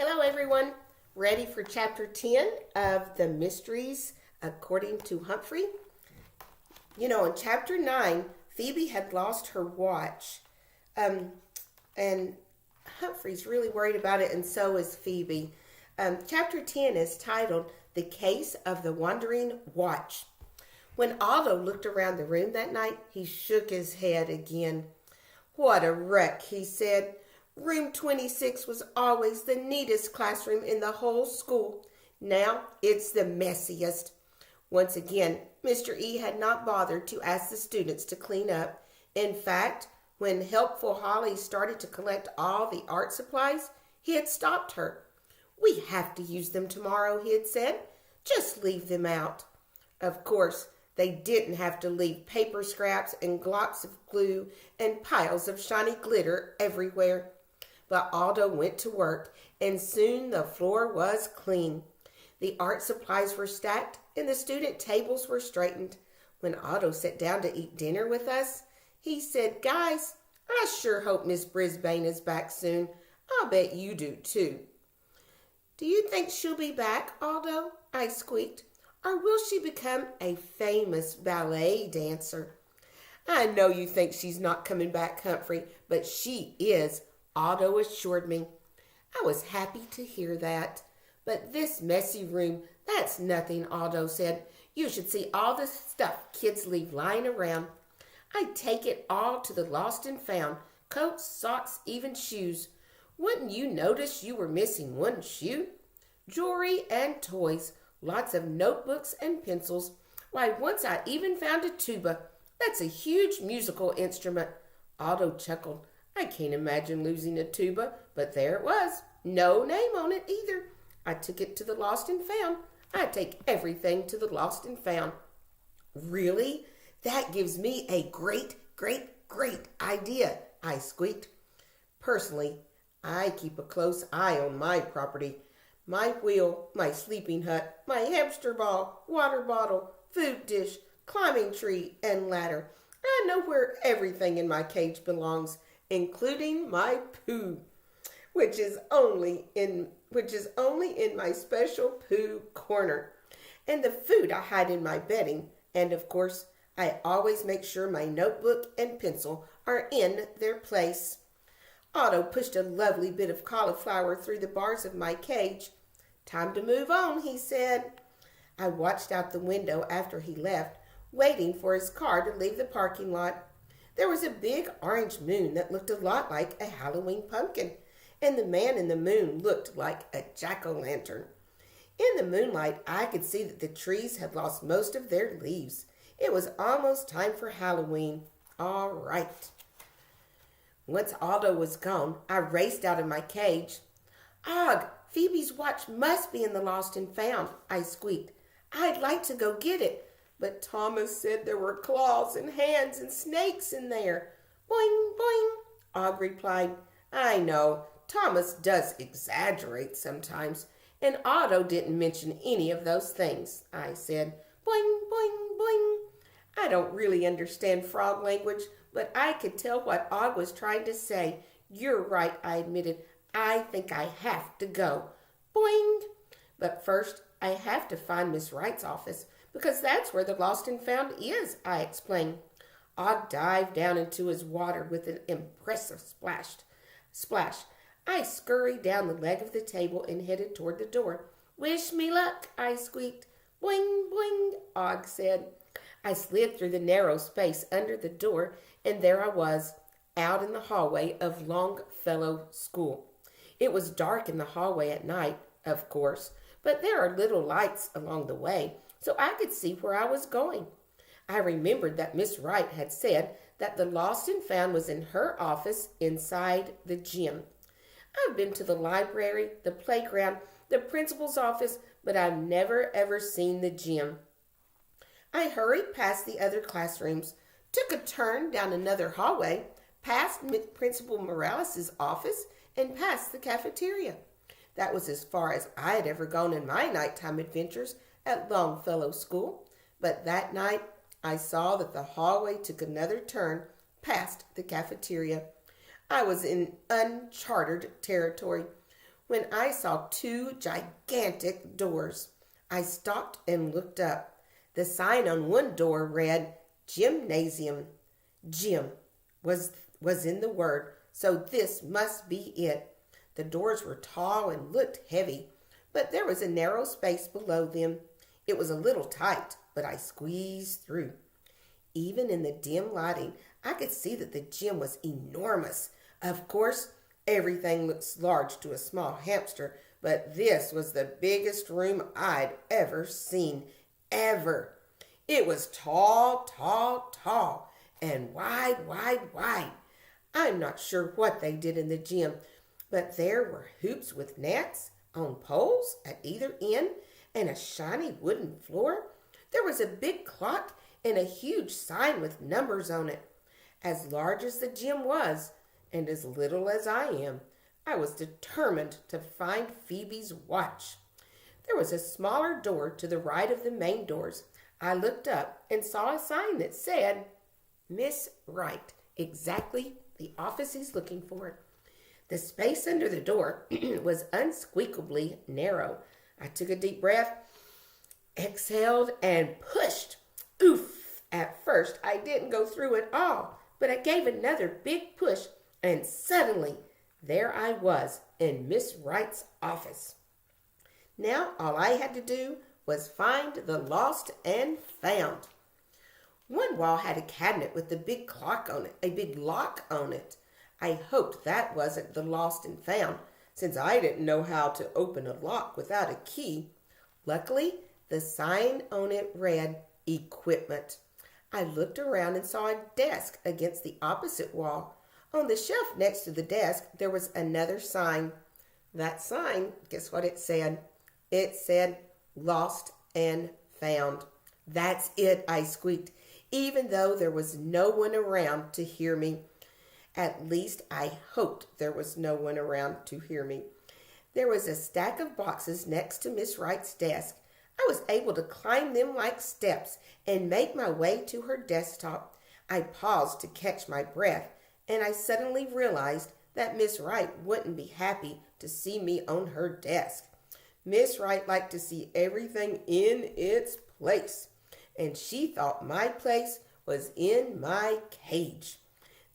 Hello everyone, ready for chapter 10 of the Mysteries According to Humphrey? You know, in chapter 9, Phoebe had lost her watch, and Humphrey's really worried about it, and so is Phoebe. Chapter 10 is titled The Case of the Wandering Watch. When Aldo looked around the room that night, he shook his head again. "What a wreck," he said. "Room 26 was always the neatest classroom in the whole school. Now it's the messiest." Once again, Mr. E had not bothered to ask the students to clean up. In fact, when helpful Holly started to collect all the art supplies, he had stopped her. "We have to use them tomorrow," he had said. "Just leave them out." Of course, they didn't have to leave paper scraps and globs of glue and piles of shiny glitter everywhere. But Aldo went to work, and soon the floor was clean. The art supplies were stacked, and the student tables were straightened. When Aldo sat down to eat dinner with us, he said, "Guys, I sure hope Miss Brisbane is back soon. I'll bet you do too." "Do you think she'll be back, Aldo?" I squeaked. "Or will she become a famous ballet dancer?" "I know you think she's not coming back, Humphrey, but she is," Aldo assured me. I was happy to hear that. "But this messy room, that's nothing," Aldo said. "You should see all the stuff kids leave lying around. I'd take it all to the lost and found, coats, socks, even shoes. Wouldn't you notice you were missing one shoe? Jewelry and toys, lots of notebooks and pencils. Why, once I even found a tuba. That's a huge musical instrument." Aldo chuckled. "I can't imagine losing a tuba, but there it was. No name on it either. I took it to the lost and found. I take everything to the lost and found." "Really? That gives me a great idea," I squeaked. "Personally, I keep a close eye on my property. My wheel, my sleeping hut, my hamster ball, water bottle, food dish, climbing tree, and ladder. I know where everything in my cage belongs, including my poo, which is only in my special poo corner. And the food I hide in my bedding, and of course, I always make sure my notebook and pencil are in their place." Aldo pushed a lovely bit of cauliflower through the bars of my cage. "Time to move on," he said. I watched out the window after he left, waiting for his car to leave the parking lot. There was a big orange moon that looked a lot like a Halloween pumpkin, and the man in the moon looked like a jack-o'-lantern. In the moonlight, I could see that the trees had lost most of their leaves. It was almost time for Halloween. All right. Once Aldo was gone, I raced out of my cage. "Og, Phoebe's watch must be in the lost and found," I squeaked. "I'd like to go get it, but Thomas said there were claws and hands and snakes in there." "Boing, boing," Og replied. "I know, Thomas does exaggerate sometimes, and Aldo didn't mention any of those things," I said. "Boing, boing, boing." I don't really understand frog language, but I could tell what Og was trying to say. "You're right," I admitted. "I think I have to go." Boing. "But first, I have to find Miss Wright's office, because that's where the lost and found is," I explained. Og dived down into his water with an impressive splash. I scurried down the leg of the table and headed toward the door. "Wish me luck," I squeaked. "Boing, boing," Og said. I slid through the narrow space under the door, and there I was, out in the hallway of Longfellow School. It was dark in the hallway at night, of course, but there are little lights along the way, so I could see where I was going. I remembered that Miss Wright had said that the lost and found was in her office inside the gym. I've been to the library, the playground, the principal's office, but I've never ever seen the gym. I hurried past the other classrooms, took a turn down another hallway, past Principal Morales' office, and past the cafeteria. That was as far as I had ever gone in my nighttime adventures at Longfellow School. But that night, I saw that the hallway took another turn past the cafeteria. I was in uncharted territory. when I saw two gigantic doors. I stopped and looked up. The sign on one door read, Gymnasium. Gym was in the word, so this must be it. The doors were tall and looked heavy, but there was a narrow space below them. It was a little tight, but I squeezed through. Even in the dim lighting, I could see that the gym was enormous. Of course, everything looks large to a small hamster, but this was the biggest room I'd ever seen, ever. It was tall, tall, tall, and wide, wide, wide. I'm not sure what they did in the gym, but there were hoops with nets on poles at either end and a shiny wooden floor. There was a big clock and a huge sign with numbers on it. As large as the gym was, and as little as I am, I was determined to find Phoebe's watch. There was a smaller door to the right of the main doors. I looked up and saw a sign that said, Miss Wright, exactly the office he's looking for. The space under the door was unsqueakably narrow. I took a deep breath, exhaled, and pushed. Oof! At first, I didn't go through it all, but I gave another big push, and suddenly, there I was in Miss Wright's office. Now, all I had to do was find the lost and found. One wall had a cabinet with a big clock on it, a big lock on it. I hoped that wasn't the lost and found, since I didn't know how to open a lock without a key. Luckily, the sign on it read, Equipment. I looked around and saw a desk against the opposite wall. On the shelf next to the desk, there was another sign. That sign, guess what it said? It said, Lost and Found. That's it, I squeaked, even though there was no one around to hear me. At least I hoped there was no one around to hear me. There was a stack of boxes next to Miss Wright's desk. I was able to climb them like steps and make my way to her desktop. I paused to catch my breath, and I suddenly realized that Miss Wright wouldn't be happy to see me on her desk. Miss Wright liked to see everything in its place, and she thought my place was in my cage.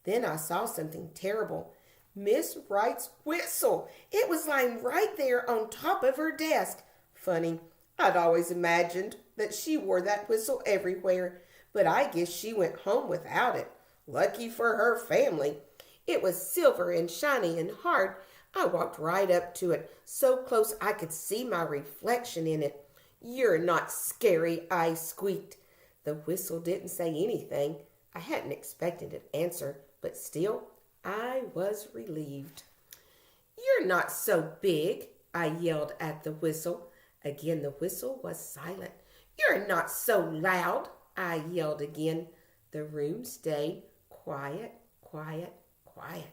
Then I saw something terrible. Miss Wright's whistle. It was lying right there on top of her desk. Funny, I'd always imagined that she wore that whistle everywhere, but I guess she went home without it. Lucky for her family. It was silver and shiny and hard. I walked right up to it, so close I could see my reflection in it. You're not scary, I squeaked. The whistle didn't say anything. I hadn't expected an answer, but still, I was relieved. You're not so big, I yelled at the whistle. Again, the whistle was silent. You're not so loud, I yelled again. The room stayed quiet, quiet, quiet.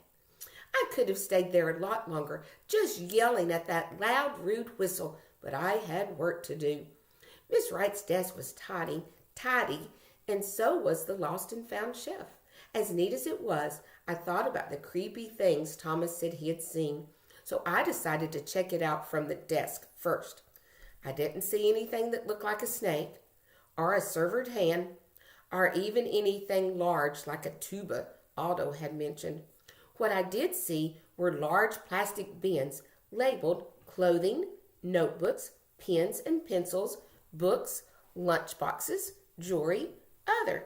I could have stayed there a lot longer, just yelling at that loud, rude whistle, but I had work to do. Miss Wright's desk was tidy, and so was the lost and found shelf. As neat as it was, I thought about the creepy things Thomas said he had seen, so I decided to check it out from the desk first. I didn't see anything that looked like a snake, or a severed hand, or even anything large like a tuba Aldo had mentioned. What I did see were large plastic bins labeled clothing, notebooks, pens and pencils, books, lunch boxes, jewelry, other.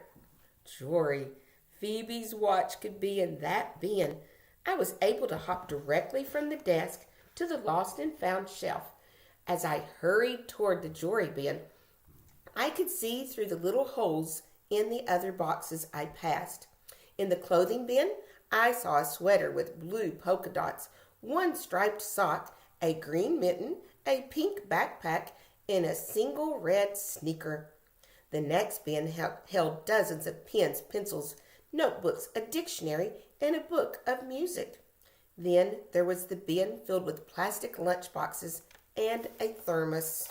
Jewelry. Phoebe's watch could be in that bin. I was able to hop directly from the desk to the lost and found shelf. As I hurried toward the jewelry bin, I could see through the little holes in the other boxes I passed. In the clothing bin, I saw a sweater with blue polka dots, one striped sock, a green mitten, a pink backpack, and a single red sneaker. The next bin held dozens of pens, pencils, notebooks, a dictionary, and a book of music. Then there was the bin filled with plastic lunch boxes and a thermos.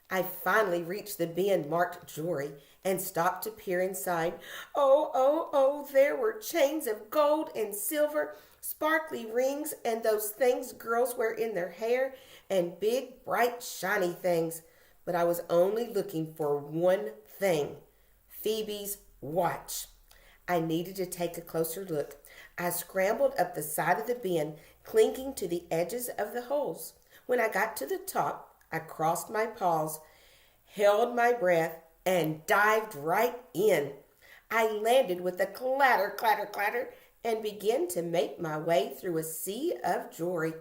I finally reached the bin marked jewelry, and stopped to peer inside. Oh, oh, oh, there were chains of gold and silver, sparkly rings, and those things girls wear in their hair, and big, bright, shiny things. But I was only looking for one thing: Phoebe's watch. I needed to take a closer look. I scrambled up the side of the bin, clinging to the edges of the holes. When I got to the top, I crossed my paws, held my breath, and dived right in. I landed with a clatter, clatter, clatter, and began to make my way through a sea of jewelry.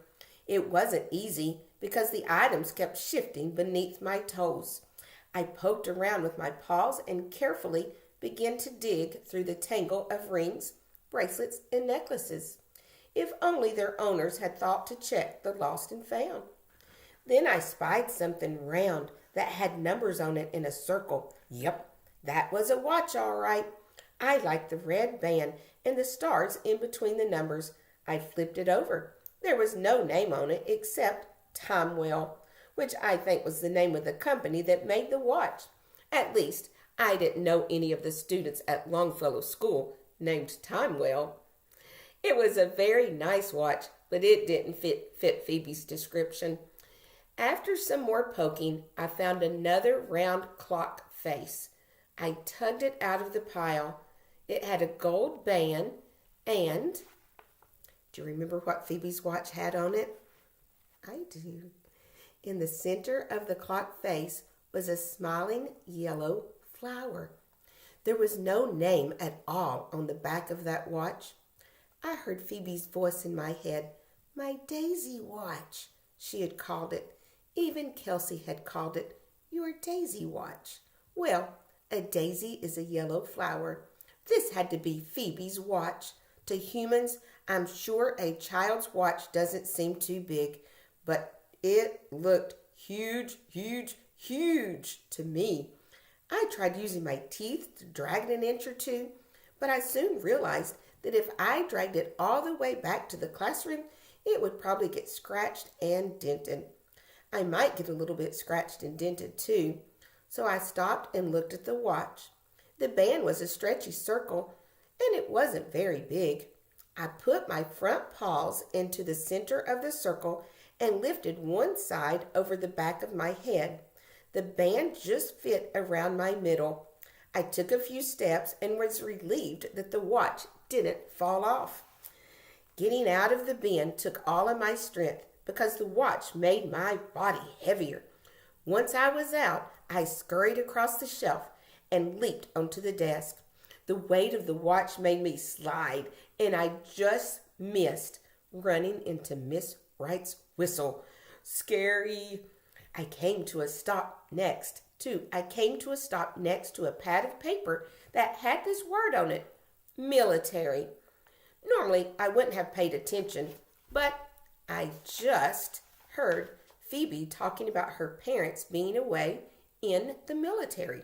It wasn't easy because the items kept shifting beneath my toes. I poked around with my paws and carefully began to dig through the tangle of rings, bracelets, and necklaces. If only their owners had thought to check the lost and found. Then I spied something round that had numbers on it in a circle. Yep, that was a watch, all right. I liked the red band and the stars in between the numbers. I flipped it over. There was no name on it except Timewell, which I think was the name of the company that made the watch. At least, I didn't know any of the students at Longfellow School named Timewell. It was a very nice watch, but it didn't fit Phoebe's description. After some more poking, I found another round clock face. I tugged it out of the pile. It had a gold band and... Do you remember what Phoebe's watch had on it? I do. In the center of the clock face was a smiling yellow flower. There was no name at all on the back of that watch. I heard Phoebe's voice in my head. My daisy watch, she had called it. Even Kelsey had called it your daisy watch. Well, a daisy is a yellow flower. This had to be Phoebe's watch. To humans, I'm sure a child's watch doesn't seem too big, but it looked huge, huge, huge to me. I tried using my teeth to drag it an inch or two, but I soon realized that if I dragged it all the way back to the classroom, it would probably get scratched and dented. I might get a little bit scratched and dented too, so I stopped and looked at the watch. The band was a stretchy circle, and it wasn't very big. I put my front paws into the center of the circle and lifted one side over the back of my head. The band just fit around my middle. I took a few steps and was relieved that the watch didn't fall off. Getting out of the bin took all of my strength because the watch made my body heavier. Once I was out, I scurried across the shelf and leaped onto the desk. The weight of the watch made me slide, and I just missed running into Miss Wright's whistle. Scary. I came to a stop next to a pad of paper that had this word on it: military. Normally, I wouldn't have paid attention, but I just heard Phoebe talking about her parents being away in the military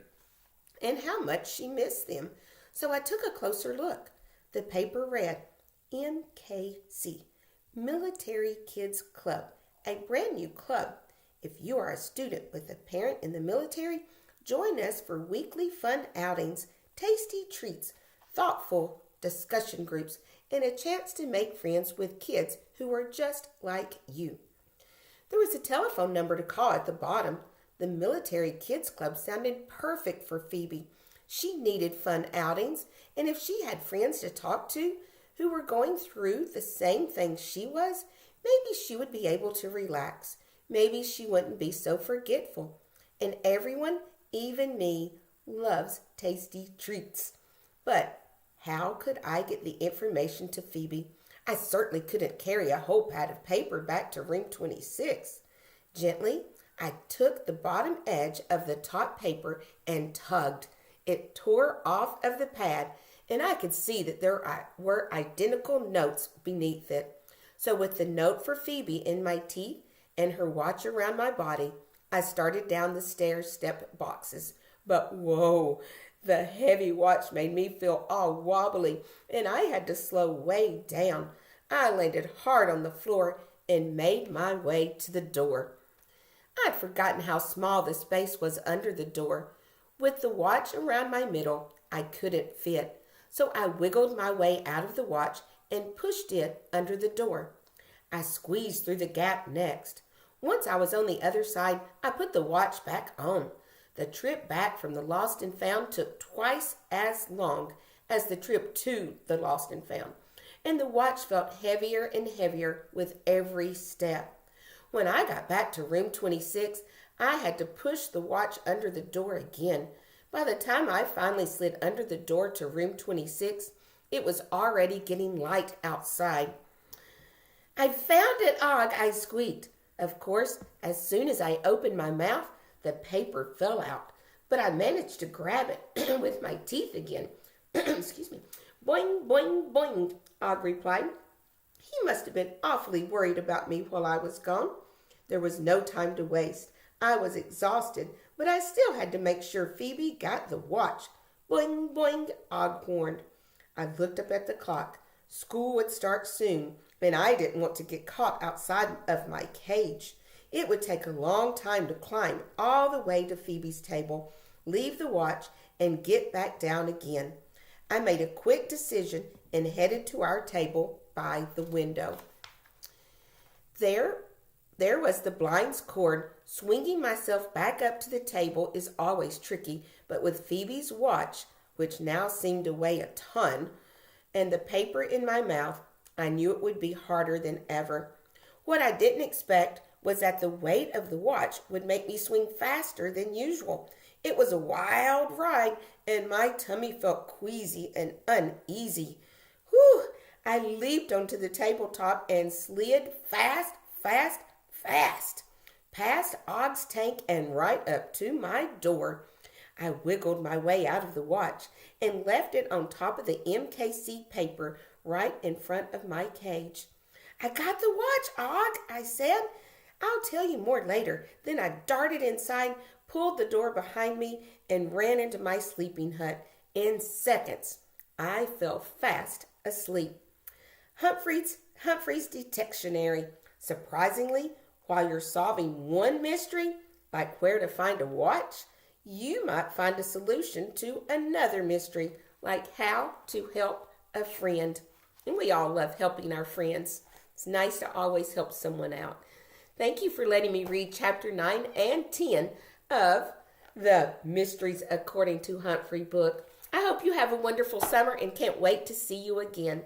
and how much she missed them. So I took a closer look. The paper read, MKC, Military Kids Club, a brand new club. If you are a student with a parent in the military, join us for weekly fun outings, tasty treats, thoughtful discussion groups, and a chance to make friends with kids who are just like you. There was a telephone number to call at the bottom. The Military Kids Club sounded perfect for Phoebe. She needed fun outings, and if she had friends to talk to who were going through the same thing she was, maybe she would be able to relax. Maybe she wouldn't be so forgetful. And everyone, even me, loves tasty treats. But how could I get the information to Phoebe? I certainly couldn't carry a whole pad of paper back to room 26. Gently, I took the bottom edge of the top paper and tugged. It tore off of the pad, and I could see that there were identical notes beneath it. So with the note for Phoebe in my teeth and her watch around my body, I started down the stair-step boxes. But whoa, the heavy watch made me feel all wobbly, and I had to slow way down. I landed hard on the floor and made my way to the door. I'd forgotten how small the space was under the door. With the watch around my middle, I couldn't fit, so I wiggled my way out of the watch and pushed it under the door. I squeezed through the gap next. Once I was on the other side, I put the watch back on. The trip back from the Lost and Found took twice as long as the trip to the Lost and Found, and the watch felt heavier and heavier with every step. When I got back to room 26, I had to push the watch under the door again. By the time I finally slid under the door to room 26, it was already getting light outside. "I found it, Og," I squeaked. Of course, as soon as I opened my mouth, the paper fell out, but I managed to grab it with my teeth again. Excuse me. "Boing, boing, boing," Og replied. He must have been awfully worried about me while I was gone. There was no time to waste. I was exhausted, but I still had to make sure Phoebe got the watch. "Boing, boing," Og warned. I looked up at the clock. School would start soon, and I didn't want to get caught outside of my cage. It would take a long time to climb all the way to Phoebe's table, leave the watch, and get back down again. I made a quick decision and headed to our table by the window. There was the blinds cord. Swinging myself back up to the table is always tricky, but with Phoebe's watch, which now seemed to weigh a ton, and the paper in my mouth, I knew it would be harder than ever. What I didn't expect was that the weight of the watch would make me swing faster than usual. It was a wild ride, and my tummy felt queasy and uneasy. Whew! I leaped onto the tabletop and slid fast, past Og's tank and right up to my door. I wiggled my way out of the watch and left it on top of the MKC paper right in front of my cage. "I got the watch, Og," I said. "I'll tell you more later." Then I darted inside, pulled the door behind me, and ran into my sleeping hut. In seconds, I fell fast asleep. Humphrey's Detectionary. Surprisingly, while you're solving one mystery, like where to find a watch, you might find a solution to another mystery, like how to help a friend. And we all love helping our friends. It's nice to always help someone out. Thank you for letting me read chapter 9 and 10 of the Mysteries According to Humphrey book. I hope you have a wonderful summer and can't wait to see you again.